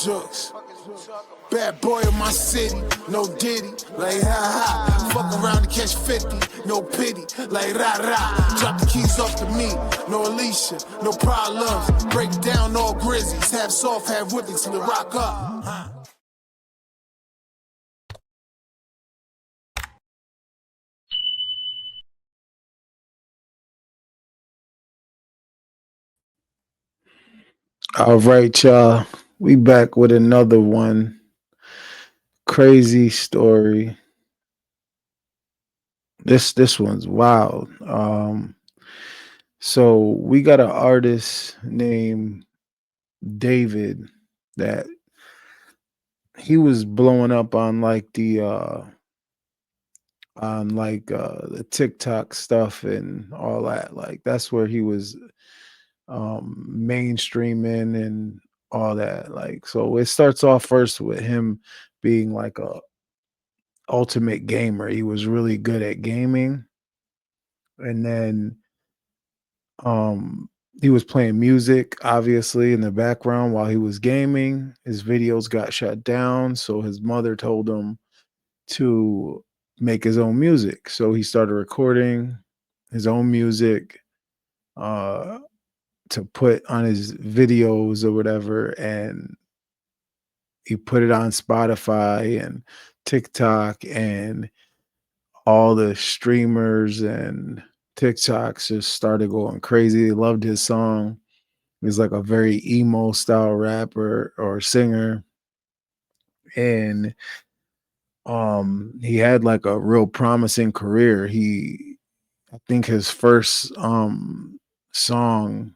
Jokes. Bad boy in my city, no diddy, like ha ha. Fuck around to catch 50, no pity, like rah rah. Drop the keys off to me, no Alicia, no problems. Break down all grizzlies, half soft, half whippy till the rock up. All right, y'all. We back with another one. Crazy story. This one's wild. So we got an artist named David that he was blowing up on the TikTok stuff and all that. Like that's where he was mainstreaming and all that. Like so it starts off first with him being like a ultimate gamer. He was really good at gaming, and then he was playing music obviously in the background while he was gaming. His videos got shut down, so his mother told him to make his own music. So he started recording his own music uh to put on his videos or whatever, and he put it on Spotify and TikTok, and all the streamers and TikToks just started going crazy. They loved his song. He's like a very emo style rapper or singer. And he had like a real promising career. I think his first song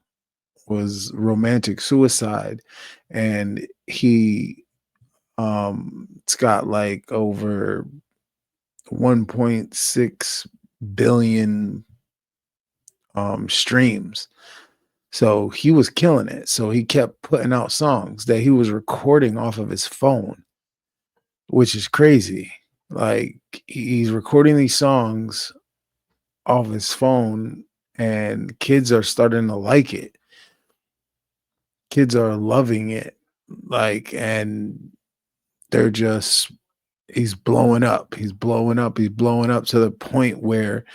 was Romantic Suicide, and it's got like over 1.6 billion streams. So he was killing it. So he kept putting out songs that he was recording off of his phone, which is crazy. Like he's recording these songs off his phone, and kids are starting to like it. Kids are loving it. Like, and they're just, he's blowing up. He's blowing up. He's blowing up to the point where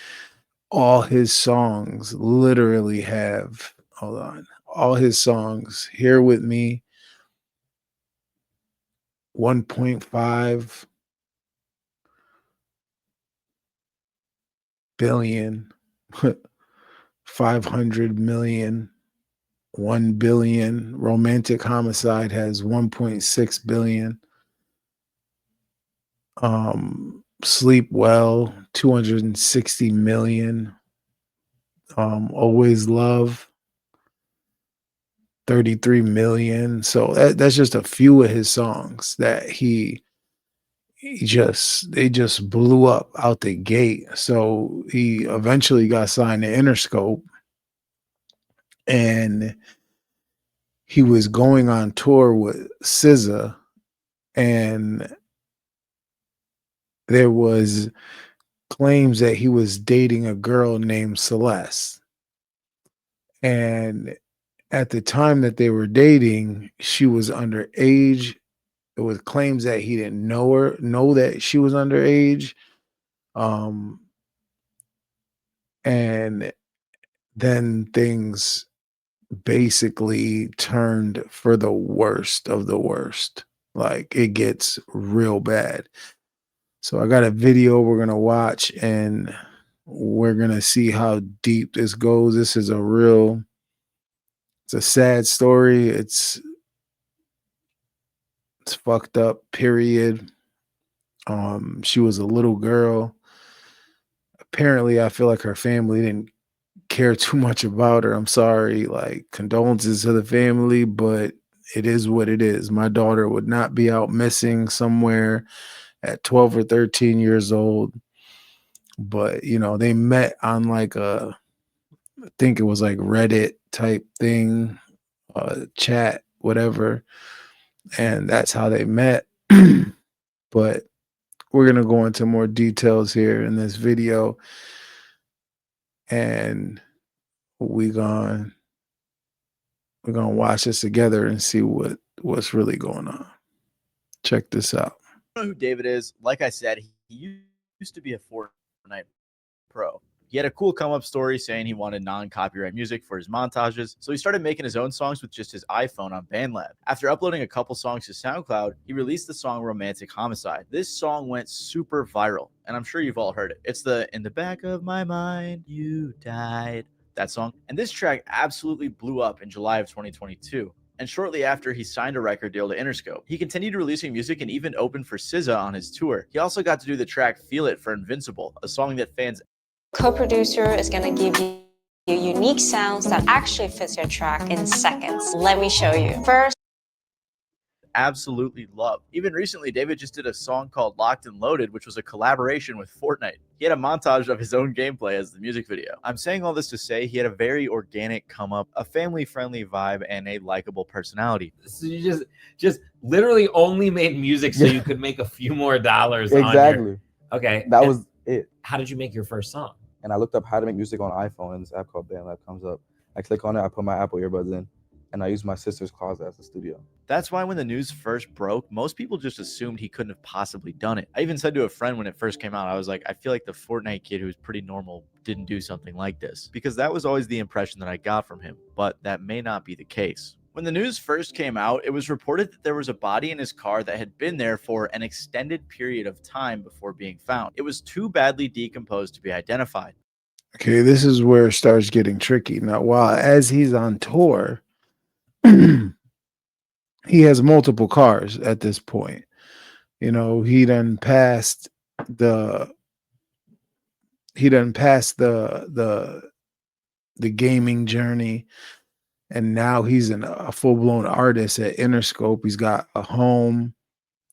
all his songs literally have, hold on, all his songs, Here With Me, 1.5 billion, 500 million, 1 billion. Romantic Homicide has 1.6 billion. Sleep Well, 260 million. Always Love, 33 million. So that's just a few of his songs that they just blew up out the gate. So he eventually got signed to Interscope, and he was going on tour with SZA, and there was claims that he was dating a girl named Celeste. And at the time that they were dating, she was underage. There was claims that he didn't know that she was underage. Um, and then things basically turned for the worst of the worst. Like it gets real bad. So I got a video we're gonna watch, and we're gonna see how deep this goes. It's a sad story. It's fucked up, period. She was a little girl. Apparently, I feel like her family didn't care too much about her. I'm sorry. Like, condolences to the family, but it is what it is. My daughter would not be out missing somewhere at 12 or 13 years old. But, they met on like I think it was like Reddit type thing, chat, whatever. And that's how they met. But we're going to go into more details here in this video, and we're going to watch this together and see what's really going on. Check this out. I don't know who David is. Like I said, he used to be a Fortnite pro. He had a cool come up story saying he wanted non copyright music for his montages, so he started making his own songs with just his iPhone on BandLab. After uploading a couple songs to SoundCloud, he released the song Romantic Homicide. This song went super viral, and I'm sure you've all heard it. It's the "In the Back of My Mind, You Died," that song. And this track absolutely blew up in July of 2022. And shortly after, he signed a record deal to Interscope. He continued releasing music and even opened for SZA on his tour. He also got to do the track Feel It for Invincible, a song that fans Co-producer is going to give you unique sounds that actually fits your track in seconds. Let me show you. First, absolutely love. Even recently, David just did a song called Locked and Loaded, which was a collaboration with Fortnite. He had a montage of his own gameplay as the music video. I'm saying all this to say he had a very organic come up, a family-friendly vibe, and a likable personality. So you just literally only made music so you could make a few more dollars. Exactly. Okay. That was it. How did you make your first song? And I looked up how to make music on iPhone, and this app called BandLab comes up. I click on it, I put my Apple earbuds in, and I use my sister's closet as a studio. That's why when the news first broke, most people just assumed he couldn't have possibly done it. I even said to a friend when it first came out, I was like, I feel like the Fortnite kid who's pretty normal didn't do something like this, because that was always the impression that I got from him, but that may not be the case. When the news first came out, it was reported that there was a body in his car that had been there for an extended period of time before being found. It was too badly decomposed to be identified. Okay, this is where it starts getting tricky. Now, while as he's on tour, he has multiple cars at this point. You know, he done passed the gaming journey, and now he's a full-blown artist at Interscope. He's got a home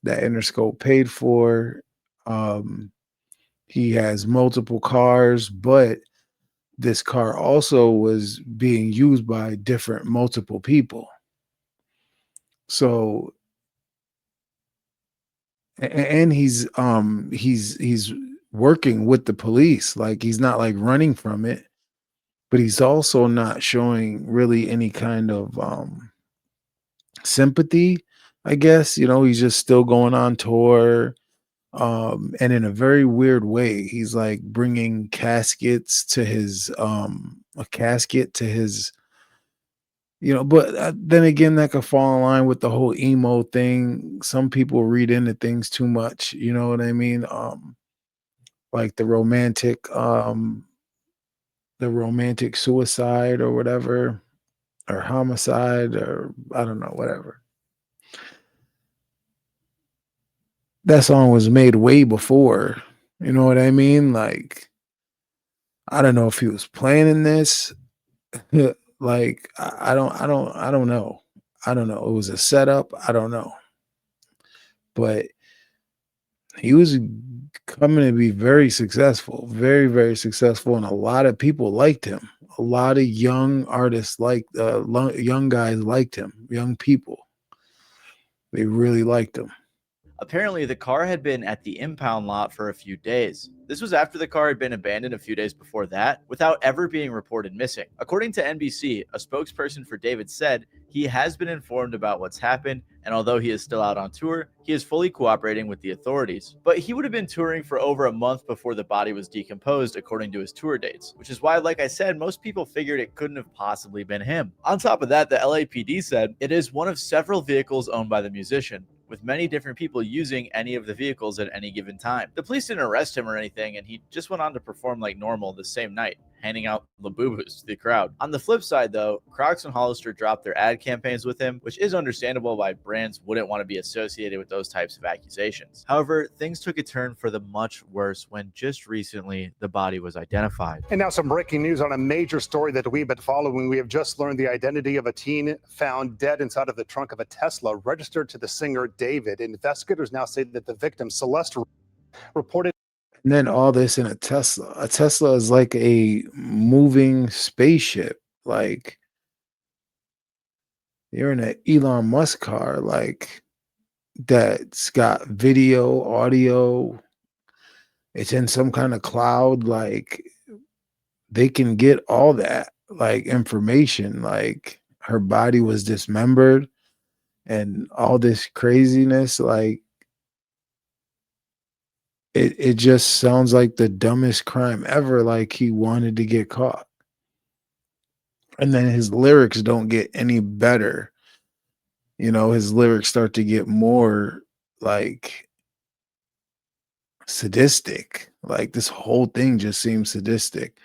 that Interscope paid for. He has multiple cars, but this car also was being used by multiple people. So, and he's working with the police. Like, he's not like running from it, but he's also not showing really any kind of sympathy, I guess. You know, he's just still going on tour. And in a very weird way, he's like bringing caskets to his a casket to his, you know, but then again, that could fall in line with the whole emo thing. Some people read into things too much, you know what I mean? Like the romantic suicide or whatever, or homicide, or I don't know, whatever. That song was made way before, you know what I mean? Like, I don't know if he was planning this. Like, I don't know. I don't know. It was a setup. I don't know. But he was coming to be very successful, very, very successful. And a lot of people liked him. A lot of young artists young guys liked him, young people. They really liked him. Apparently, the car had been at the impound lot for a few days. This was after the car had been abandoned a few days before that, without ever being reported missing. According to NBC, a spokesperson for David said he has been informed about what's happened, and although he is still out on tour, he is fully cooperating with the authorities. But he would have been touring for over a month before the body was decomposed, according to his tour dates, which is why, like I said, most people figured it couldn't have possibly been him. On top of that, the LAPD said it is one of several vehicles owned by the musician, with many different people using any of the vehicles at any given time. The police didn't arrest him or anything, and he just went on to perform like normal the same night, handing out Labubus to the crowd. On the flip side, though, Crocs and Hollister dropped their ad campaigns with him, which is understandable why brands wouldn't want to be associated with those types of accusations. However, things took a turn for the much worse when just recently the body was identified. And now some breaking news on a major story that we've been following. We have just learned the identity of a teen found dead inside of the trunk of a Tesla registered to the singer David. Investigators now say that the victim, Celeste, reported. And then all this in a Tesla. A Tesla is like a moving spaceship. Like, you're in an Elon Musk car, like, that's got video, audio. It's in some kind of cloud. Like, they can get all that, like, information. Like, her body was dismembered, and all this craziness, like it just sounds like the dumbest crime ever. Like he wanted to get caught. And then his lyrics don't get any better. You know, his lyrics start to get more like sadistic. Like this whole thing just seems sadistic.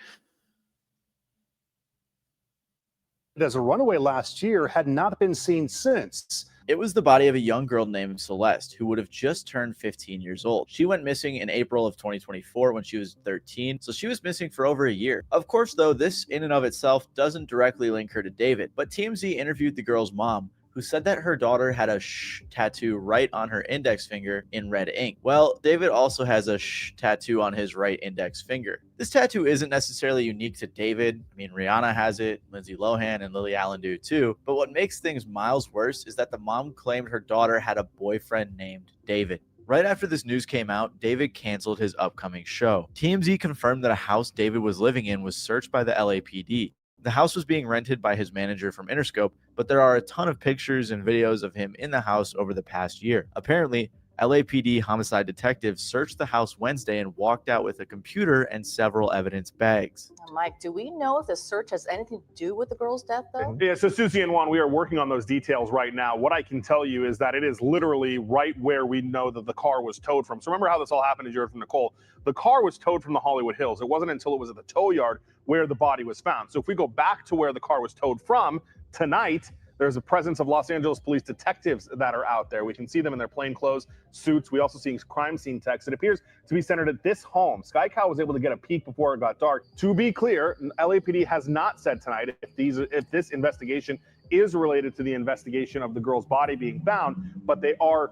As a runaway last year, had not been seen since. It was the body of a young girl named Celeste, who would have just turned 15 years old. She went missing in April of 2024 when she was 13, so she was missing for over a year. Of course, though, this in and of itself doesn't directly link her to David, but TMZ interviewed the girl's mom, who said that her daughter had a sh tattoo right on her index finger in red ink. Well, David also has a sh tattoo on his right index finger. This tattoo isn't necessarily unique to David. I mean, Rihanna has it, Lindsay Lohan and Lily Allen do too. But what makes things miles worse is that the mom claimed her daughter had a boyfriend named David. Right after this news came out, David canceled his upcoming show. TMZ confirmed that a house David was living in was searched by the LAPD. The house was being rented by his manager from Interscope, but there are a ton of pictures and videos of him in the house over the past year. Apparently, LAPD homicide detectives searched the house Wednesday and walked out with a computer and several evidence bags. Mike, do we know if the search has anything to do with the girl's death, though? Yeah, so Susie and Juan, we are working on those details right now. What I can tell you is that it is literally right where we know that the car was towed from. So remember how this all happened, as you heard from Nicole. The car was towed from the Hollywood Hills. It wasn't until it was at the tow yard where the body was found. So if we go back to where the car was towed from tonight, there's a presence of Los Angeles police detectives that are out there. We can see them in their plainclothes suits. We also see crime scene techs. It appears to be centered at this home. Sky Cow was able to get a peek before it got dark. To be clear, LAPD has not said tonight if this investigation is related to the investigation of the girl's body being found, but they are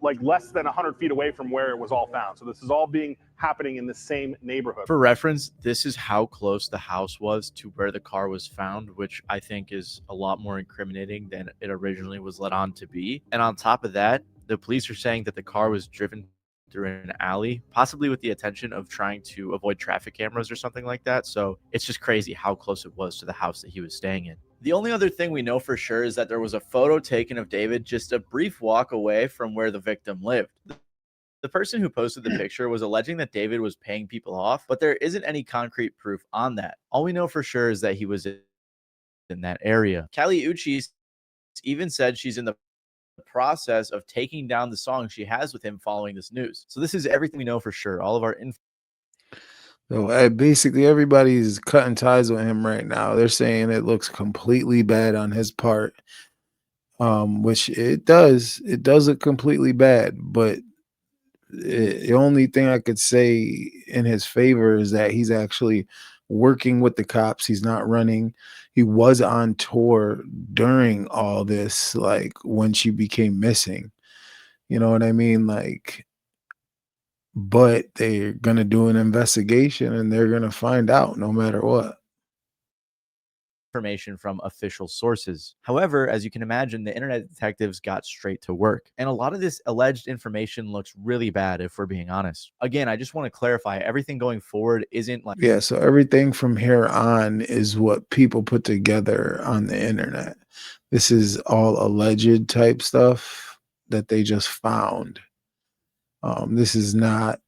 like less than 100 feet away from where it was all found. So this is all happening in the same neighborhood. For reference, this is how close the house was to where the car was found, which I think is a lot more incriminating than it originally was led on to be. And on top of that, the police are saying that the car was driven through an alley, possibly with the intention of trying to avoid traffic cameras or something like that. So it's just crazy how close it was to the house that he was staying in. The only other thing we know for sure is that there was a photo taken of David just a brief walk away from where the victim lived. The person who posted the picture was alleging that David was paying people off, but there isn't any concrete proof on that. All we know for sure is that he was in that area. Kali Uchis even said she's in the process of taking down the song she has with him following this news. So this is everything we know for sure. All of our info. So basically everybody's cutting ties with him right now. They're saying it looks completely bad on his part, which it does. It does look completely bad, but the only thing I could say in his favor is that he's actually working with the cops. He's not running. He was on tour during all this, like when she became missing. You know what I mean? Like, but they're gonna do an investigation and they're gonna find out no matter what. Information from official sources. However, as you can imagine, the internet detectives got straight to work. And a lot of this alleged information looks really bad if we're being honest. Again, I just want to clarify, everything going forward isn't like... Yeah, so everything from here on is what people put together on the internet. This is all alleged type stuff that they just found. This is not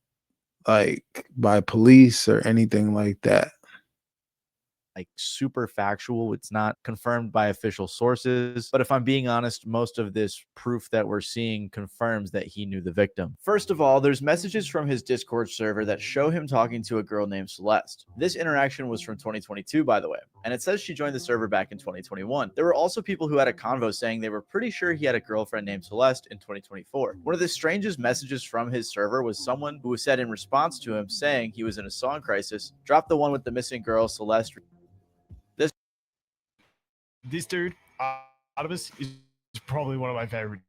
like by police or anything like that. Like super factual. It's not confirmed by official sources. But if I'm being honest, most of this proof that we're seeing confirms that he knew the victim. First of all, there's messages from his Discord server that show him talking to a girl named Celeste. This interaction was from 2022, by the way, and it says she joined the server back in 2021. There were also people who had a convo saying they were pretty sure he had a girlfriend named Celeste in 2024. One of the strangest messages from his server was someone who said in response to him saying he was in a song crisis, drop the one with the missing girl, Celeste. This dude, Artemis, is probably one of my favorite.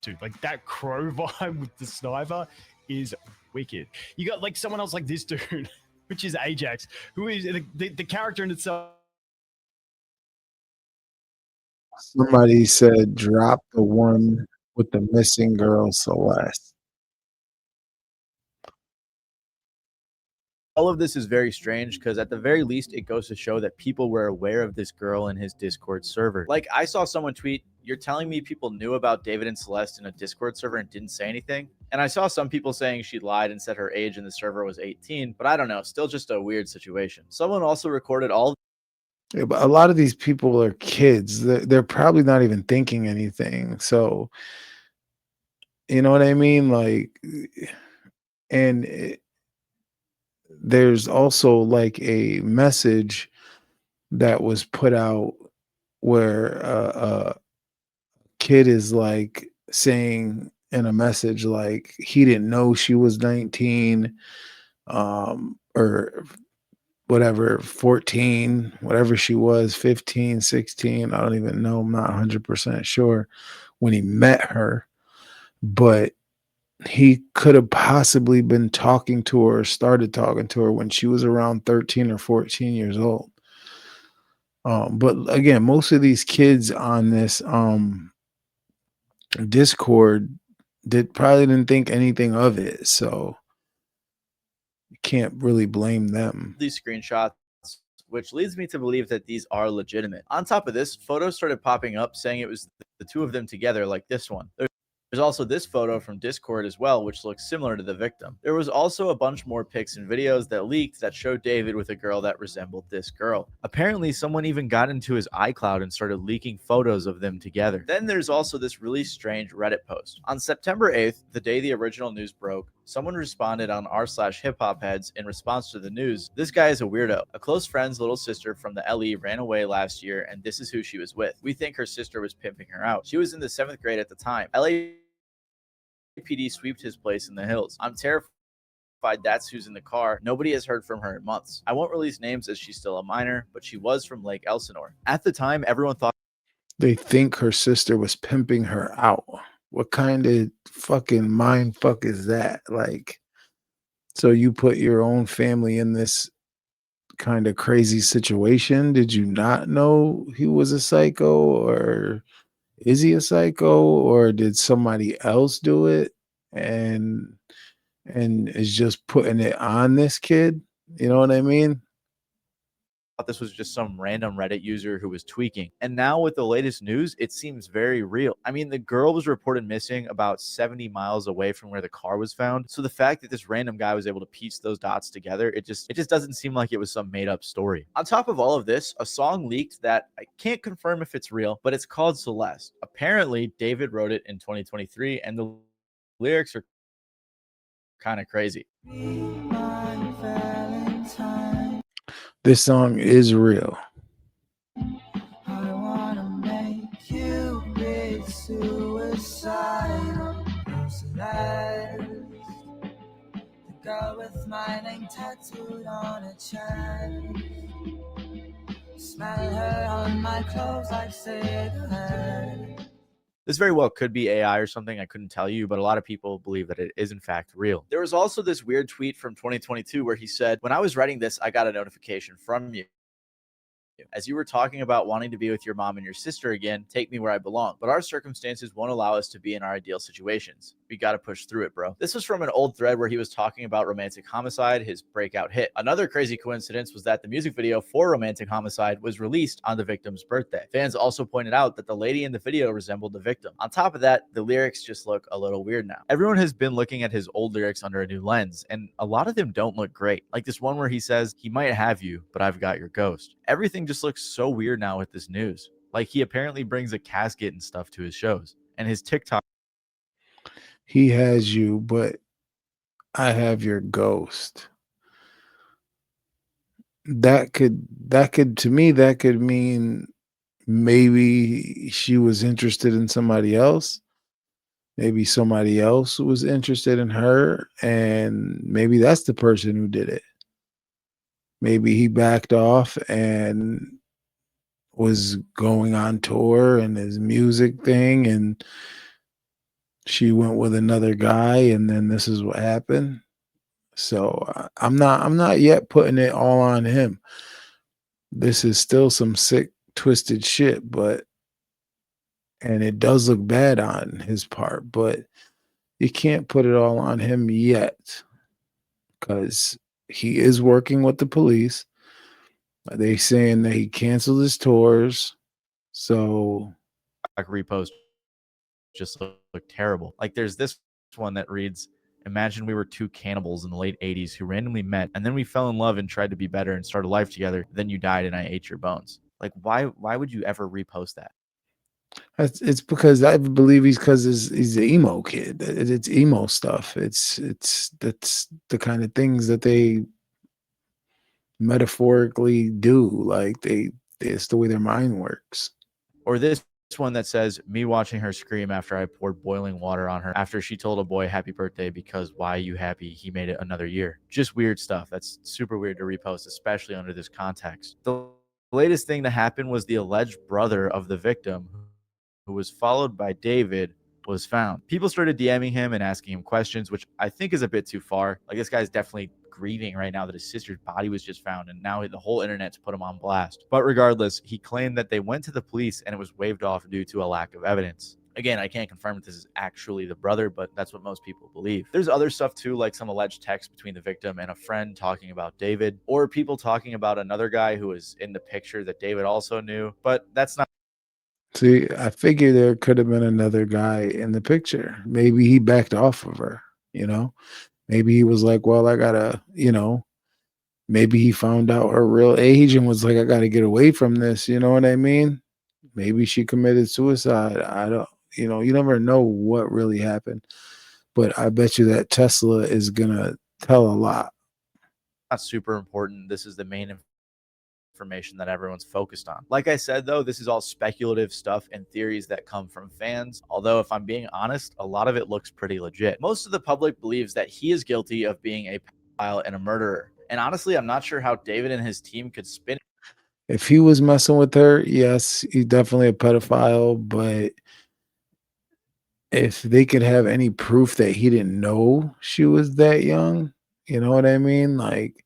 Dude, like that crow vibe with the sniper is wicked. You got like someone else like this dude, which is Ajax, who is the character in itself. Somebody said, drop the one with the missing girl, Celeste. All of this is very strange because at the very least, it goes to show that people were aware of this girl in his Discord server. Like I saw someone tweet, You're telling me people knew about David and Celeste in a Discord server and didn't say anything? And I saw some people saying she lied and said her age in the server was 18, but I don't know, still just a weird situation. Someone also recorded all. Yeah, but a lot of these people are kids. They're probably not even thinking anything. So, you know what I mean? Like, and there's also like a message that was put out where a kid is like saying in a message like he didn't know she was 19 or whatever, 14, whatever she was, 15, 16, I don't even know, I'm not 100% sure, when he met her, but he could have possibly been talking to her or started talking to her when she was around 13 or 14 years old. But again, most of these kids on this Discord probably didn't think anything of it, so you can't really blame them. These screenshots, which leads me to believe that these are legitimate. On top of this, photos started popping up saying it was the two of them together, like this one. There's also this photo from Discord as well, which looks similar to the victim. There was also a bunch more pics and videos that leaked that showed David with a girl that resembled this girl. Apparently, someone even got into his iCloud and started leaking photos of them together. Then there's also this really strange Reddit post. On September 8th, the day the original news broke, someone responded on r/hiphopheads in response to the news. This guy is a weirdo. A close friend's little sister from the LE ran away last year, and this is who she was with. We think her sister was pimping her out. She was in the 7th grade at the time. LAPD swept his place in the hills. I'm terrified that's who's in the car. Nobody has heard from her in months. I won't release names as she's still a minor, but she was from Lake Elsinore. At the time, everyone thought They think her sister was pimping her out. What kind of fucking mind fuck is that? Like, so you put your own family in this kind of crazy situation? Did you not know he was a psycho, or is he a psycho, or did somebody else do it and is just putting it on this kid? You know what I mean? this was just some random Reddit user who was tweaking. And now with the latest news, it seems very real. I mean, the girl was reported missing about 70 miles away from where the car was found. So the fact that this random guy was able to piece those dots together, it just doesn't seem like it was some made up story. On top of all of this, a song leaked that I can't confirm if it's real, but it's called Celeste. Apparently, David wrote it in 2023, and the lyrics are kind of crazy. This song is real. I wanna make you big suicidal. Celeste, the girl with my name tattooed on her chest. Smell her on my clothes like cigarettes. This very well could be AI or something. I couldn't tell you, but a lot of people believe that it is in fact real. There was also this weird tweet from 2022 where he said, "When I was writing this, I got a notification from you. As you were talking about wanting to be with your mom and your sister again, take me where I belong. But our circumstances won't allow us to be in our ideal situations. We got to push through it, bro." This was from an old thread where he was talking about Romantic Homicide, his breakout hit. Another crazy coincidence was that the music video for Romantic Homicide was released on the victim's birthday. Fans also pointed out that the lady in the video resembled the victim. On top of that, the lyrics just look a little weird now. Everyone has been looking at his old lyrics under a new lens, and a lot of them don't look great. Like this one where he says, "He might have you, but I've got your ghost." Everything just looks so weird now with this news. Like he apparently brings a casket and stuff to his shows, and his TikTok. He has you, but I have your ghost. That could to me, that could mean maybe she was interested in somebody else. Maybe somebody else was interested in her, and maybe that's the person who did it. Maybe he backed off and was going on tour and his music thing, and she went with another guy, and then this is what happened. So I'm not yet putting it all on him. This is still some sick, twisted shit, and it does look bad on his part, but you can't put it all on him yet because he is working with the police. They saying that he canceled his tours. So repost just look terrible. Like there's this one that reads, imagine we were two cannibals in the late 80s who randomly met and then we fell in love and tried to be better and started life together. Then you died and I ate your bones. Like why would you ever repost that? It's because I believe he's an emo kid. It's emo stuff. It's that's the kind of things that they metaphorically do. Like it's the way their mind works. Or this one that says, me watching her scream after I poured boiling water on her after she told a boy happy birthday because why are you happy? He made it another year. Just weird stuff. That's super weird to repost, especially under this context. The latest thing to happen was the alleged brother of the victim, who was followed by David, was found. People started DMing him and asking him questions, which I think is a bit too far. Like this guy's definitely grieving right now that his sister's body was just found, and now the whole internet's put him on blast. But regardless, he claimed that they went to the police and it was waved off due to a lack of evidence. Again, I can't confirm if this is actually the brother, but that's what most people believe. There's other stuff too, like some alleged text between the victim and a friend talking about David, or people talking about another guy who was in the picture that David also knew, but that's not. See, I figure there could have been another guy in the picture. Maybe he backed off of her, you know? Maybe he was like, well, I gotta, maybe he found out her real age and was like, I gotta get away from this, you know what I mean? Maybe she committed suicide. I don't, you never know what really happened. But I bet you that Tesla is gonna tell a lot. Not super important. This is the main information that everyone's focused on. Like I said, though, this is all speculative stuff and theories that come from fans. Although, if I'm being honest, a lot of it looks pretty legit. Most of the public believes that he is guilty of being a pedophile and a murderer. And honestly, I'm not sure how David and his team could spin it. If he was messing with her, yes, he's definitely a pedophile. But if they could have any proof that he didn't know she was that young, you know what I mean? Like,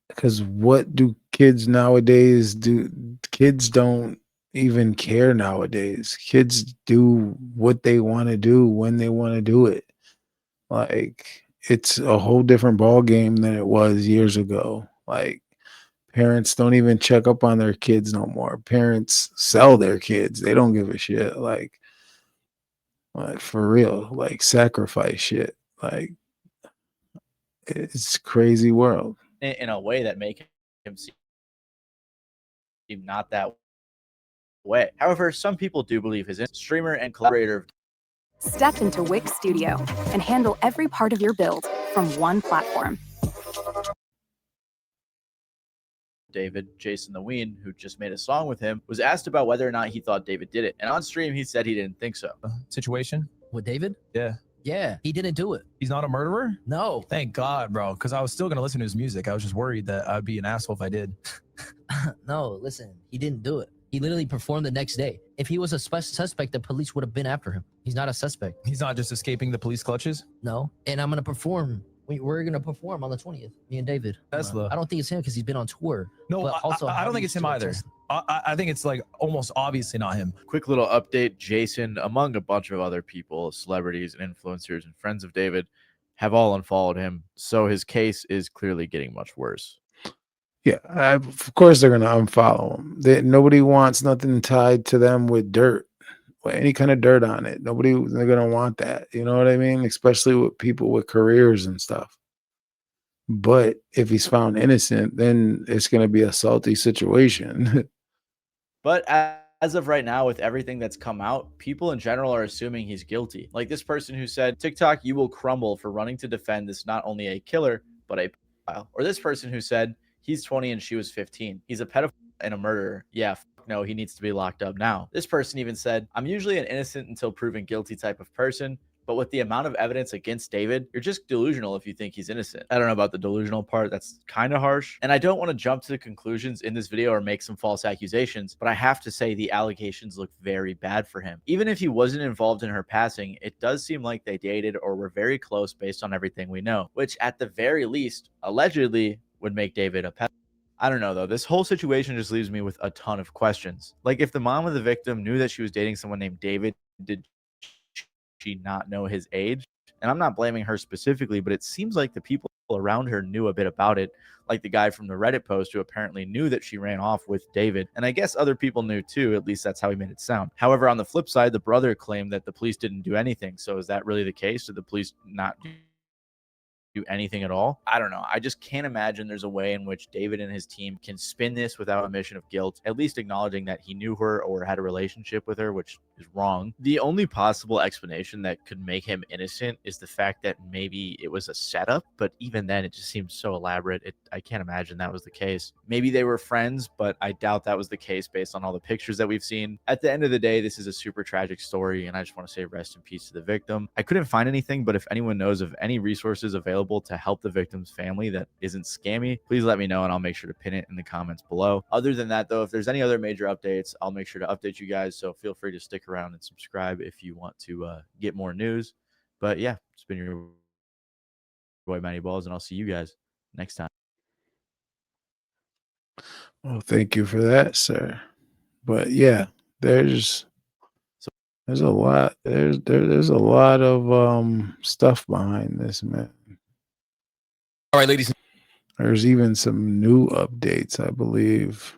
because what do kids nowadays do? Kids don't even care nowadays. Kids do what they want to do when they want to do it. Like, it's a whole different ball game than it was years ago. Like, parents don't even check up on their kids no more. Parents sell their kids. They don't give a shit. Like for real, like sacrifice shit. Like, it's a crazy world. In a way that make him seem not that way. However, some people do believe his streamer and collaborator. Step into Wix Studio and handle every part of your build from one platform. David, Jason the Ween, who just made a song with him, was asked about whether or not he thought David did it. And on stream, he said he didn't think so. Situation with David? Yeah, he didn't do it. He's not a murderer? No. Thank God, bro, because I was still going to listen to his music. I was just worried that I'd be an asshole if I did. No, listen, he didn't do it. He literally performed the next day. If he was a suspect, the police would have been after him. He's not a suspect. He's not just escaping the police clutches? No, and I'm going to perform. We're going to perform on the 20th, me and David. Tesla. I don't think it's him because he's been on tour. No, But also, I don't think it's him either. I think it's like almost obviously not him. Quick little update. Jason, among a bunch of other people, celebrities and influencers and friends of David, have all unfollowed him. So his case is clearly getting much worse. Yeah, of course they're going to unfollow him. Nobody wants nothing tied to them with dirt, with any kind of dirt on it. They're going to want that. You know what I mean? Especially with people with careers and stuff. But if he's found innocent, then it's going to be a salty situation. But as of right now, with everything that's come out, people in general are assuming he's guilty. Like this person who said, TikTok, you will crumble for running to defend this not only a killer, but a pedophile. Or this person who said, he's 20 and she was 15. He's a pedophile and a murderer. Yeah, no, he needs to be locked up now. This person even said, I'm usually an innocent until proven guilty type of person. But with the amount of evidence against David, you're just delusional if you think he's innocent. I don't know about the delusional part. That's kind of harsh. And I don't want to jump to conclusions in this video or make some false accusations, but I have to say the allegations look very bad for him. Even if he wasn't involved in her passing, it does seem like they dated or were very close based on everything we know, which at the very least, allegedly, would make David a pedophile. I don't know, though. This whole situation just leaves me with a ton of questions. Like, if the mom of the victim knew that she was dating someone named David, did she not know his age? And I'm not blaming her specifically, but it seems like the people around her knew a bit about it, like the guy from the Reddit post who apparently knew that she ran off with David. And I guess other people knew too, at least that's how he made it sound. However, on the flip side, the brother claimed that the police didn't do anything. So is that really the case? Did the police not do anything at all? I don't know. I just can't imagine there's a way in which David and his team can spin this without admission of guilt, at least acknowledging that he knew her or had a relationship with her, which is wrong. The only possible explanation that could make him innocent is the fact that maybe it was a setup, but even then it just seems so elaborate. I can't imagine that was the case. Maybe they were friends, but I doubt that was the case based on all the pictures that we've seen. At the end of the day, this is a super tragic story, and I just want to say rest in peace to the victim. I couldn't find anything, but if anyone knows of any resources available to help the victim's family that isn't scammy, please let me know and I'll make sure to pin it in the comments below. Other than that, though, if there's any other major updates, I'll make sure to update you guys. So feel free to stick around and subscribe if you want to get more news. But yeah, it's been your boy Matty Balls, and I'll see you guys next time. Well, thank you for that, sir. But yeah, there's a lot there's a lot of stuff behind this, man. All right, ladies. There's even some new updates, I believe.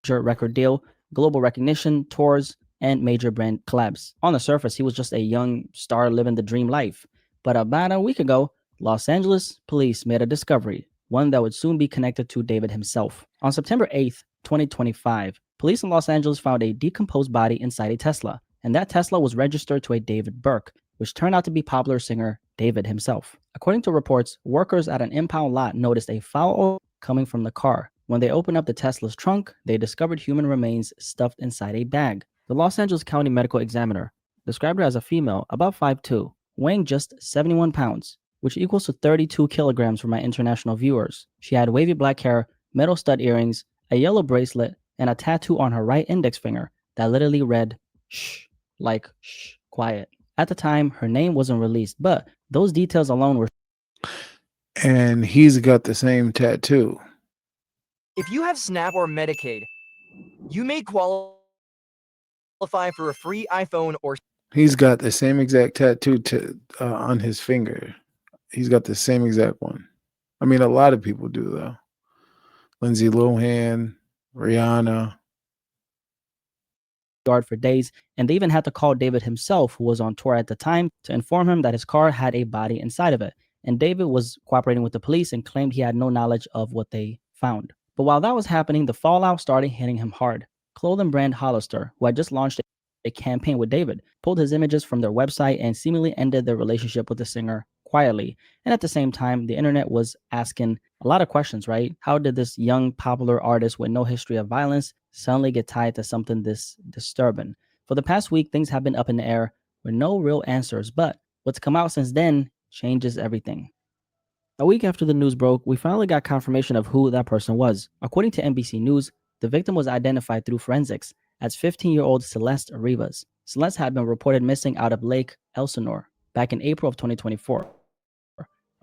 Record deal, global recognition, tours, and major brand collabs. On the surface, he was just a young star living the dream life. But about a week ago, Los Angeles police made a discovery, one that would soon be connected to David himself. On September 8th, 2025, police in Los Angeles found a decomposed body inside a Tesla, and that Tesla was registered to a David Burke, which turned out to be popular singer David himself. According to reports, workers at an impound lot noticed a foul odor coming from the car. When they opened up the Tesla's trunk, they discovered human remains stuffed inside a bag. The Los Angeles County Medical Examiner described her as a female, about 5'2", weighing just 71 pounds, which equals to 32 kilograms for my international viewers. She had wavy black hair, metal stud earrings, a yellow bracelet, and a tattoo on her right index finger that literally read, "shh," like "shh, quiet." At the time, her name wasn't released, but those details alone were... And he's got the same tattoo. If you have SNAP or Medicaid, you may qualify for a free iPhone or... He's got the same exact tattoo on his finger. He's got the same exact one. I mean, a lot of people do, though. Lindsay Lohan, Rihanna. For days, and they even had to call David himself, who was on tour at the time, to inform him that his car had a body inside of it. And David was cooperating with the police and claimed he had no knowledge of what they found. But while that was happening, the fallout started hitting him hard. Clothing brand Hollister, who had just launched a campaign with David, pulled his images from their website and seemingly ended their relationship with the singer quietly. And at the same time, the internet was asking a lot of questions, right? How did this young popular artist with no history of violence suddenly get tied to something this disturbing? For the past week, things have been up in the air with no real answers, but what's come out since then changes everything. A week after the news broke, we finally got confirmation of who that person was. According to NBC News, the victim was identified through forensics as 15-year-old Celeste Rivas. Celeste had been reported missing out of Lake Elsinore back in April of 2024.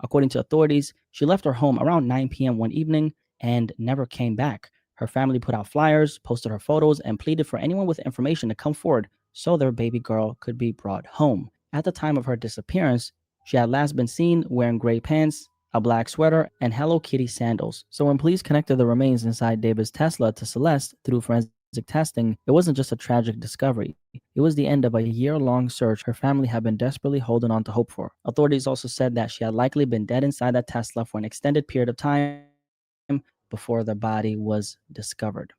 According to authorities, she left her home around 9 p.m. one evening and never came back. Her family put out flyers, posted her photos, and pleaded for anyone with information to come forward so their baby girl could be brought home. At the time of her disappearance, she had last been seen wearing gray pants, a black sweater, and Hello Kitty sandals. So when police connected the remains inside David's Tesla to Celeste through forensic testing, it wasn't just a tragic discovery. It was the end of a year-long search her family had been desperately holding on to hope for. Authorities also said that she had likely been dead inside that Tesla for an extended period of time before the body was discovered.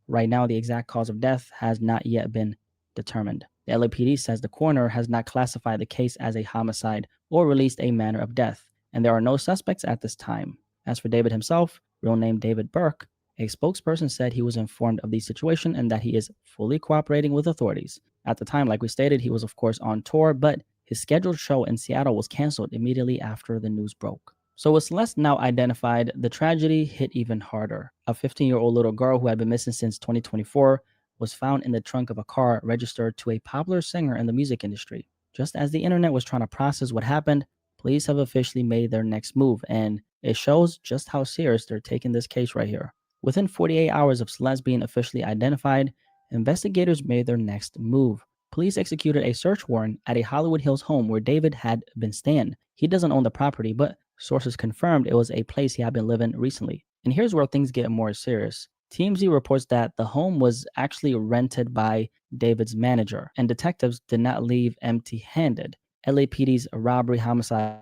Right now, the exact cause of death has not yet been determined. The LAPD says the coroner has not classified the case as a homicide or released a manner of death, and there are no suspects at this time. As for David himself, real name David Burke, a spokesperson said he was informed of the situation and that he is fully cooperating with authorities. At the time, like we stated, he was of course on tour, but his scheduled show in Seattle was canceled immediately after the news broke. So with Celeste now identified, the tragedy hit even harder. A 15-year-old little girl who had been missing since 2024 was found in the trunk of a car registered to a popular singer in the music industry. Just as the internet was trying to process what happened, police have officially made their next move, and it shows just how serious they're taking this case right here. Within 48 hours of Celeste being officially identified, investigators made their next move. Police executed a search warrant at a Hollywood Hills home where David had been staying. He doesn't own the property, but sources confirmed it was a place he had been living recently. And here's where things get more serious. TMZ reports that the home was actually rented by David's manager, and detectives did not leave empty-handed. LAPD's robbery homicide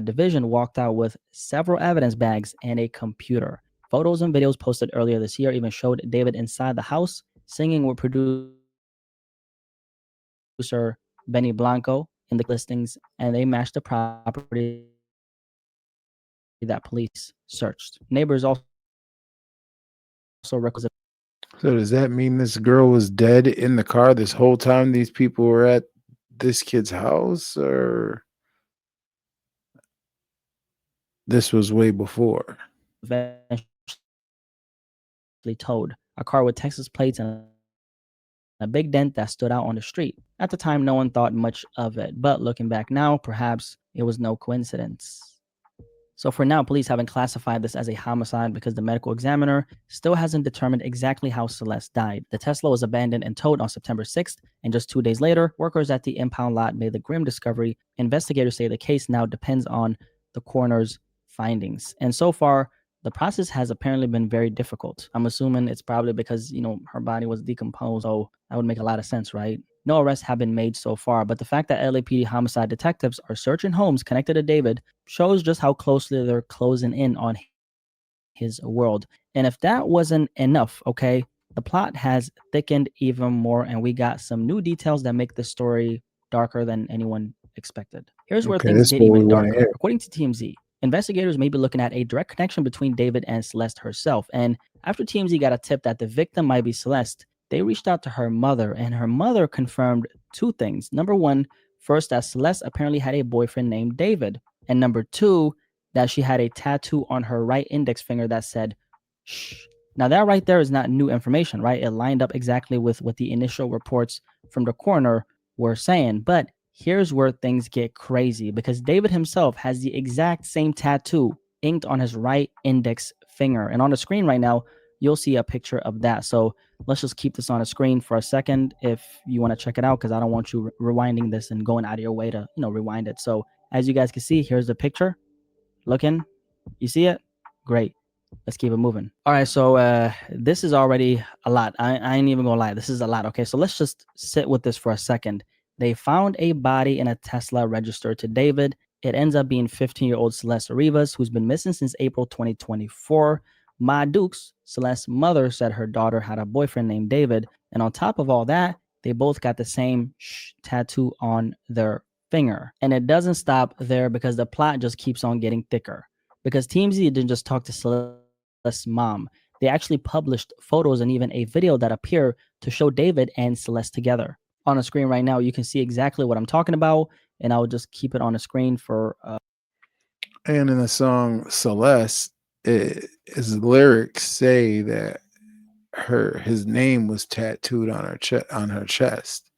division walked out with several evidence bags and a computer. Photos and videos posted earlier this year even showed David inside the house singing with producer Benny Blanco in the listings, and they matched the property that police searched. Neighbors also requested. So does that mean this girl was dead in the car this whole time these people were at this kid's house, or this was way before? Eventually towed a car with Texas plates and a big dent that stood out on the street. At the time, no one thought much of it, but looking back now, perhaps it was no coincidence. So for now, police haven't classified this as a homicide because the medical examiner still hasn't determined exactly how Celeste died. The Tesla was abandoned and towed on September 6th, and just 2 days later, workers at the impound lot made the grim discovery. Investigators say the case now depends on the coroner's findings. And so far, the process has apparently been very difficult. I'm assuming it's probably because, her body was decomposed. So that would make a lot of sense, right? No arrests have been made so far, but the fact that LAPD homicide detectives are searching homes connected to David shows just how closely they're closing in on his world. And if that wasn't enough, okay, the plot has thickened even more, and we got some new details that make the story darker than anyone expected. Here's where Okay, things this is get what we even want to darker. hear. According to TMZ, investigators may be looking at a direct connection between David and Celeste herself. And after TMZ got a tip that the victim might be Celeste, they reached out to her mother, and her mother confirmed two things. Number one, first, that Celeste apparently had a boyfriend named David. And number two, that she had a tattoo on her right index finger that said, shh. Now, that right there is not new information, right? It lined up exactly with what the initial reports from the coroner were saying. But here's where things get crazy, because David himself has the exact same tattoo inked on his right index finger. And on the screen right now, you'll see a picture of that. So let's just keep this on a screen for a second if you want to check it out, because I don't want you rewinding this and going out of your way to, rewind it. So as you guys can see, here's the picture. Looking, you see it? Great. Let's keep it moving. All right, so this is already a lot. I ain't even gonna lie. This is a lot. Okay, so let's just sit with this for a second. They found a body in a Tesla registered to David. It ends up being 15-year-old Celeste Rivas, who's been missing since April 2024. Ma Dukes, Celeste's mother, said her daughter had a boyfriend named David. And on top of all that, they both got the same tattoo on their finger. And it doesn't stop there, because the plot just keeps on getting thicker. Because TMZ didn't just talk to Celeste's mom. They actually published photos and even a video that appear to show David and Celeste together. On the screen right now, you can see exactly what I'm talking about, and I'll just keep it on the screen for... And in the song Celeste, his lyrics say that his name was tattooed on her chest.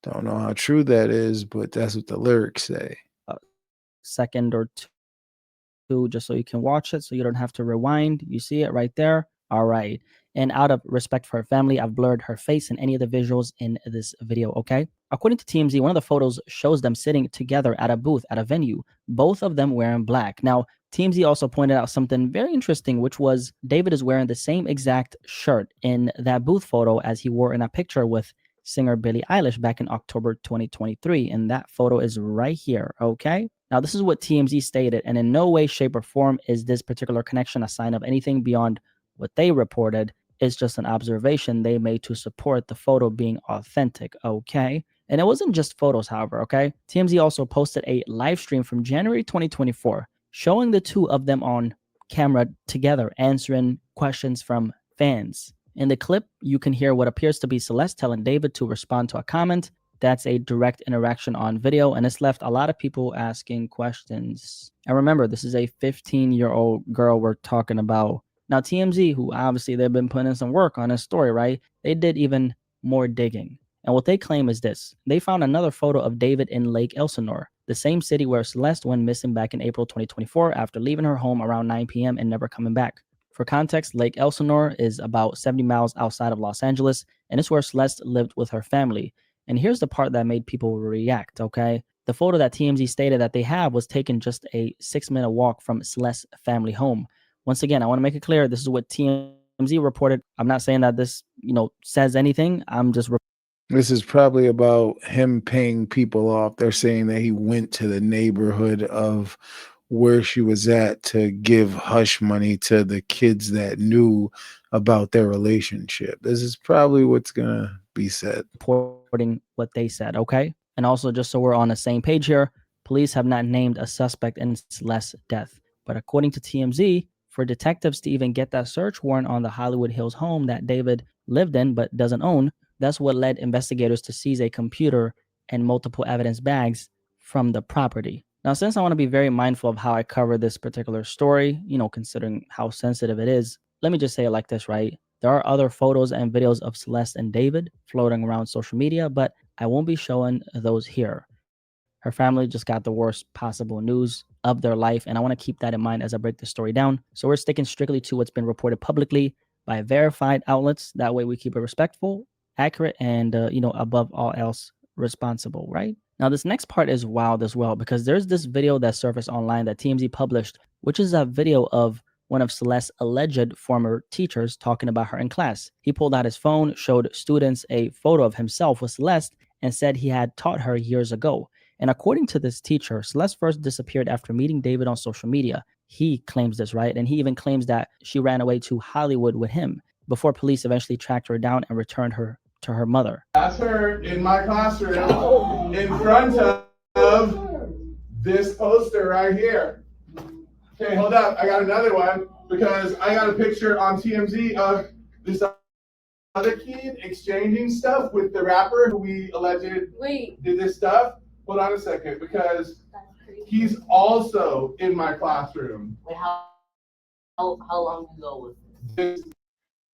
Don't know how true that is, but that's what the lyrics say. Second or two, just so you can watch it, so you don't have to rewind. You see it right there. All right. And out of respect for her family, I've blurred her face in any of the visuals in this video, okay? According to TMZ, one of the photos shows them sitting together at a booth at a venue, both of them wearing black. Now, TMZ also pointed out something very interesting, which was David is wearing the same exact shirt in that booth photo as he wore in a picture with singer Billie Eilish back in October 2023. And that photo is right here, okay? Now, this is what TMZ stated, and in no way, shape, or form is this particular connection a sign of anything beyond what they reported. It's just an observation they made to support the photo being authentic, okay? And it wasn't just photos, however, okay? TMZ also posted a live stream from January 2024 showing the two of them on camera together answering questions from fans. In the clip, you can hear what appears to be Celeste telling David to respond to a comment. That's a direct interaction on video, and it's left a lot of people asking questions. And remember, this is a 15-year-old girl we're talking about. Now, TMZ, who obviously they've been putting in some work on this story, right? They did even more digging. And what they claim is this. They found another photo of David in Lake Elsinore, the same city where Celeste went missing back in April 2024 after leaving her home around 9 p.m. and never coming back. For context, Lake Elsinore is about 70 miles outside of Los Angeles, and it's where Celeste lived with her family. And here's the part that made people react, okay? The photo that TMZ stated that they have was taken just a 6-minute walk from Celeste's family home. Once again, I want to make it clear, this is what TMZ reported. I'm not saying that this, says anything. I'm just This is probably about him paying people off. They're saying that he went to the neighborhood of where she was at to give hush money to the kids that knew about their relationship. This is probably what's gonna be said. reporting what they said, okay? And also, just so we're on the same page here, police have not named a suspect in Celeste's death. But according to TMZ, for detectives to even get that search warrant on the Hollywood Hills home that David lived in but doesn't own, that's what led investigators to seize a computer and multiple evidence bags from the property. Now, since I want to be very mindful of how I cover this particular story, considering how sensitive it is, let me just say it like this, right? There are other photos and videos of Celeste and David floating around social media, but I won't be showing those here. Her family just got the worst possible news of their life, and I want to keep that in mind as I break the story down. So we're sticking strictly to what's been reported publicly by verified outlets. That way we keep it respectful, accurate, and, above all else, responsible, right? Now, this next part is wild as well because there's this video that surfaced online that TMZ published, which is a video of one of Celeste's alleged former teachers talking about her in class. He pulled out his phone, showed students a photo of himself with Celeste, and said he had taught her years ago. And according to this teacher, Celeste first disappeared after meeting David on social media. He claims this, right? And he even claims that she ran away to Hollywood with him before police eventually tracked her down and returned her to her mother. That's her in my classroom in front of this poster right here. Okay, hold up. I got another one because I got a picture on TMZ of this other kid exchanging stuff with the rapper who we alleged did this stuff. Hold on a second, because he's also in my classroom. Wait, how long ago was this?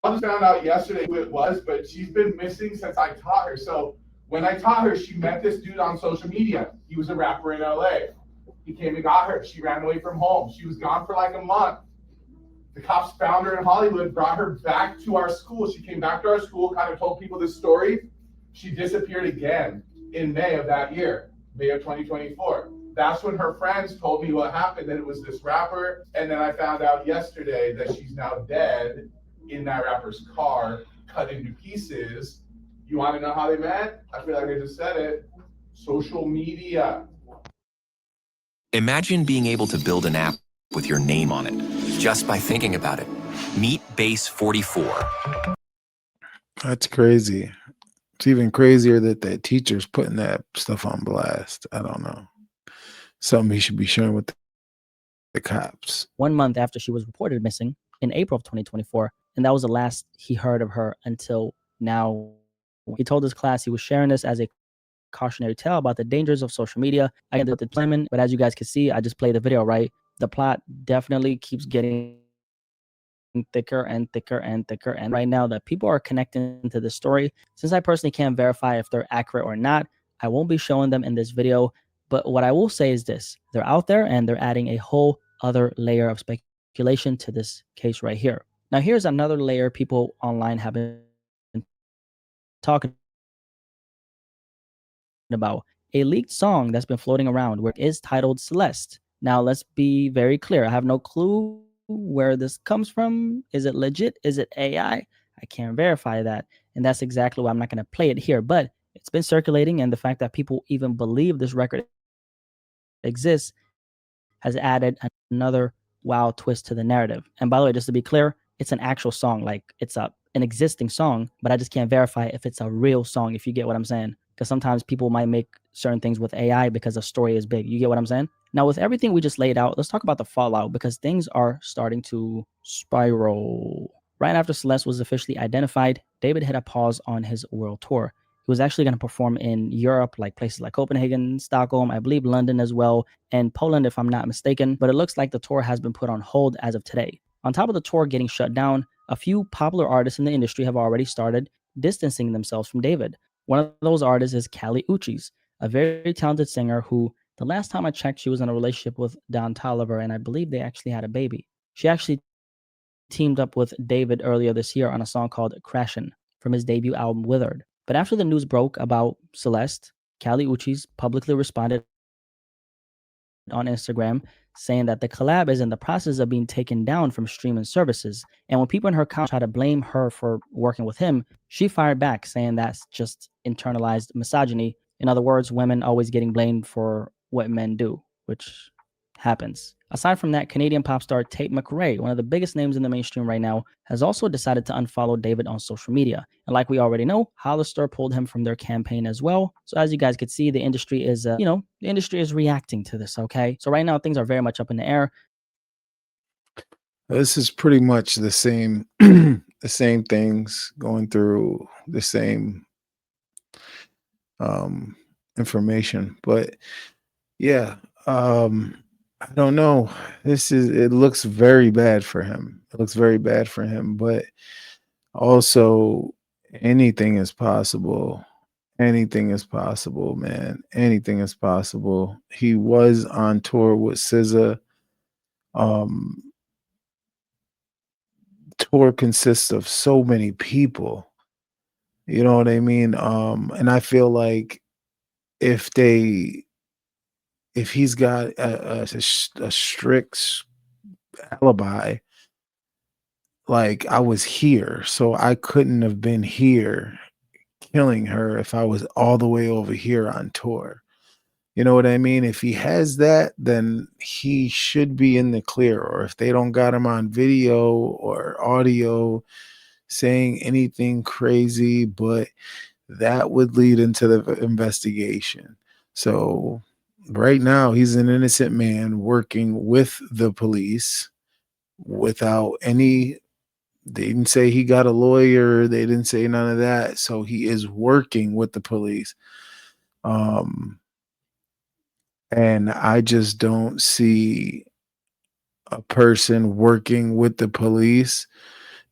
I just found out yesterday who it was, but she's been missing since I taught her. So when I taught her, she met this dude on social media. He was a rapper in LA. He came and got her. She ran away from home. She was gone for like a month. The cops found her in Hollywood, brought her back to our school. She came back to our school, kind of told people this story. She disappeared again in May of that year, May of 2024. That's when her friends told me what happened, that it was this rapper. And then I found out yesterday that she's now dead in that rapper's car, cut into pieces. You want to know how they met? I feel like I just said it. Social media. Imagine being able to build an app with your name on it, just by thinking about it. Meet Base 44. That's crazy. It's even crazier that that teacher's putting that stuff on blast. I don't know. Something he should be sharing with the cops. 1 month after she was reported missing in April of 2024, and that was the last he heard of her until now. He told his class he was sharing this as a cautionary tale about the dangers of social media. I get the deployment, but as you guys can see, I just played the video, right? The plot definitely keeps getting thicker and thicker and thicker. And right now that people are connecting to this story, since I personally can't verify if they're accurate or not, I won't be showing them in this video. But what I will say is this: they're out there and they're adding a whole other layer of speculation to this case right here. Now, here's another layer people online have been talking about: a leaked song that's been floating around where it is titled Celeste. Now, let's be very clear. I have no clue where this comes from. Is it legit? Is it AI? I can't verify that. And that's exactly why I'm not going to play it here. But it's been circulating, and the fact that people even believe this record exists has added another wild twist to the narrative. And by the way, just to be clear, it's an actual song. Like, it's an existing song, but I just can't verify if it's a real song, if you get what I'm saying. Because sometimes people might make certain things with AI because the story is big. You get what I'm saying? Now, with everything we just laid out, let's talk about the fallout, because things are starting to spiral. Right after Celeste was officially identified, David hit a pause on his world tour. He was actually going to perform in Europe, like places like Copenhagen, Stockholm, I believe London as well, and Poland, if I'm not mistaken. But it looks like the tour has been put on hold as of today. On top of the tour getting shut down, a few popular artists in the industry have already started distancing themselves from David. One of those artists is Kali Uchis, a very talented singer who, the last time I checked, she was in a relationship with Don Toliver, and I believe they actually had a baby. She actually teamed up with David earlier this year on a song called Crashin' from his debut album Withered. But after the news broke about Celeste, Kali Uchis publicly responded on Instagram saying that the collab is in the process of being taken down from streaming services. And when people in her account try to blame her for working with him, she fired back saying that's just internalized misogyny. In other words, women always getting blamed for what men do, which happens. Aside from that, Canadian pop star Tate McRae, one of the biggest names in the mainstream right now, has also decided to unfollow David on social media. And like we already know, Hollister pulled him from their campaign as well. So as you guys could see, the industry is, the industry is reacting to this, okay? So right now, things are very much up in the air. This is pretty much the same, the same things going through the same information. But yeah, I don't know. It looks very bad for him. It looks very bad for him, but also anything is possible. Anything is possible, man. Anything is possible. He was on tour with SZA. Tour consists of so many people. You know what I mean? And I feel like if he's got a strict alibi, like I was here, so I couldn't have been here killing her if I was all the way over here on tour. You know what I mean? If he has that, then he should be in the clear. Or if they don't got him on video or audio saying anything crazy, but that would lead into the investigation. So right now, he's an innocent man working with the police without any. They didn't say he got a lawyer. They didn't say none of that. So he is working with the police. And I just don't see a person working with the police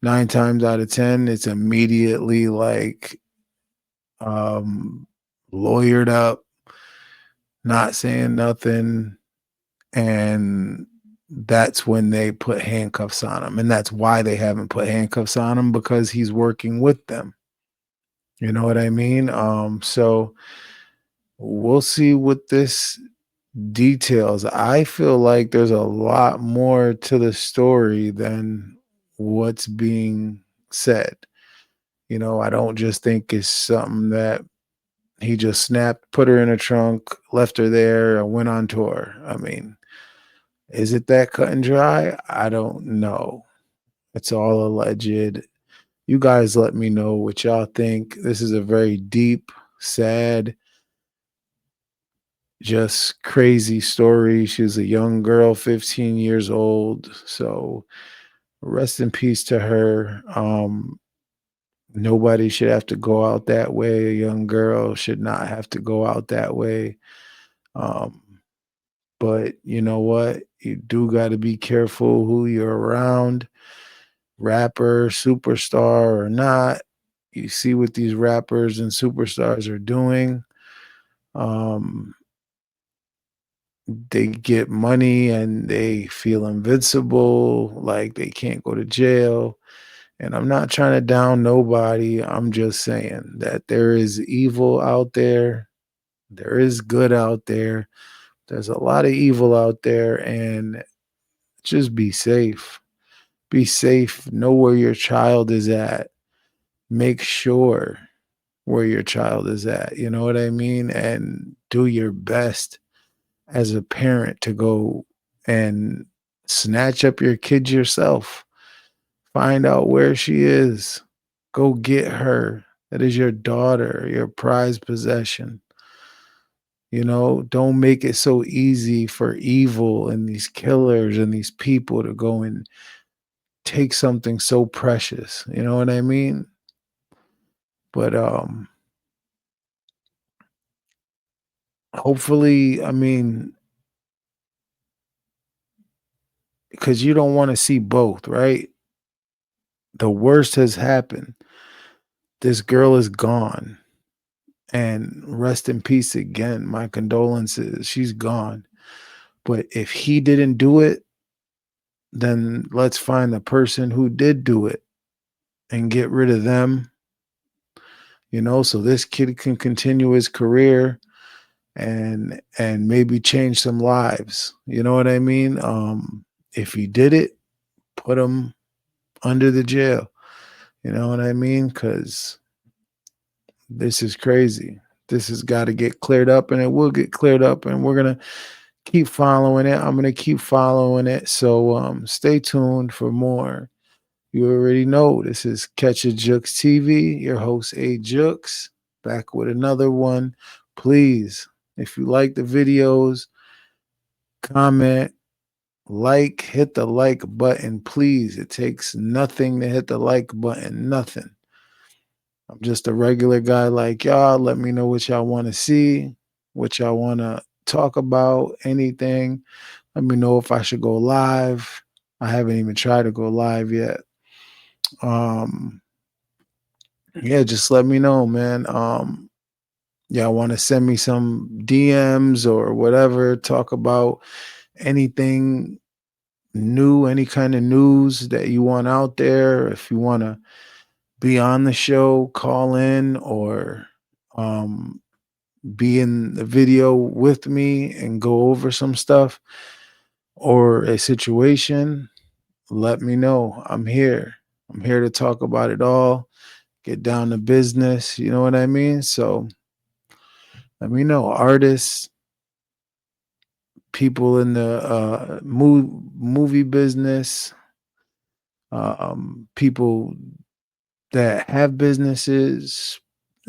9 times out of 10. It's immediately like lawyered up, not saying nothing, and that's when they put handcuffs on him. And that's why they haven't put handcuffs on him, because he's working with them. You know what I mean? So we'll see what this details. I feel like there's a lot more to the story than what's being said. You know, I don't just think it's something that he just snapped, put her in a trunk, left her there, and went on tour. I mean, is it that cut and dry? I don't know. It's all alleged. You guys let me know what y'all think. This is a very deep, sad, just crazy story. She was a young girl, 15 years old. So rest in peace to her. Nobody should have to go out that way. A young girl should not have to go out that way. But you know what? You do got to be careful who you're around, rapper, superstar or not. You see what these rappers and superstars are doing. They get money and they feel invincible, like they can't go to jail. And I'm not trying to down nobody. I'm just saying that there is evil out there. There is good out there. There's a lot of evil out there, and just be safe. Be safe. Know where your child is at. Make sure where your child is at. You know what I mean? And do your best as a parent to go and snatch up your kids yourself. Find out where she is. Go get her. That is your daughter, your prized possession. You know, don't make it so easy for evil and these killers and these people to go and take something so precious. You know what I mean? But hopefully, I mean, because you don't want to see both, right? The worst has happened. This girl is gone. And rest in peace again. My condolences. She's gone. But if he didn't do it, then let's find the person who did do it and get rid of them, you know, so this kid can continue his career and maybe change some lives. You know what I mean? If he did it, put him under the jail. You know what I mean? Because this is crazy. This has got to get cleared up, and it will get cleared up, and we're going to keep following it. I'm going to keep following it. So stay tuned for more. You already know this is Catch a Jukes TV, your host A Jukes, back with another one. Please, if you like the videos, comment, like, hit the like button, please. It takes nothing to hit the like button, nothing. I'm just a regular guy like y'all. Let me know what y'all want to see, what y'all want to talk about, anything. Let me know if I should go live. I haven't even tried to go live yet. Yeah, just let me know, man. Y'all want to send me some DMs or whatever, talk about anything new, any kind of news that you want out there. If you want to be on the show, call in, or be in the video with me and go over some stuff or a situation, let me know. I'm here. I'm here to talk about it all, get down to business. You know what I mean? So let me know. Artists, people in the movie business, people that have businesses,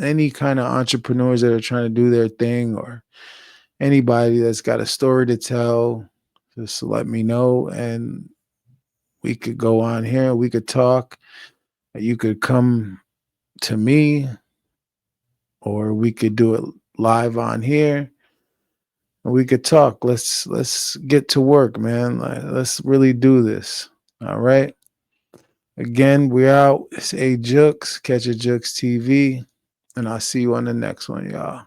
any kind of entrepreneurs that are trying to do their thing, or anybody that's got a story to tell, just let me know, and we could go on here. We could talk. You could come to me, or we could do it live on here. We could talk. Let's get to work, man. Let's really do this. All right. Again, we're out. It's A Jukes, Catch a Jukes TV, and I'll see you on the next one, y'all.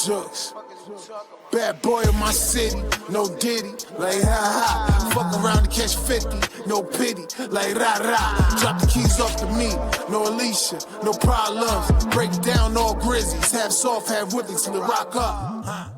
Jukes. Bad boy of my city, no diddy, like ha ha. Fuck around to catch 50, no pity, like rah rah. Drop the keys off to me, no Alicia, no problems. Break down all grizzlies, half soft, half whipping till it rock up.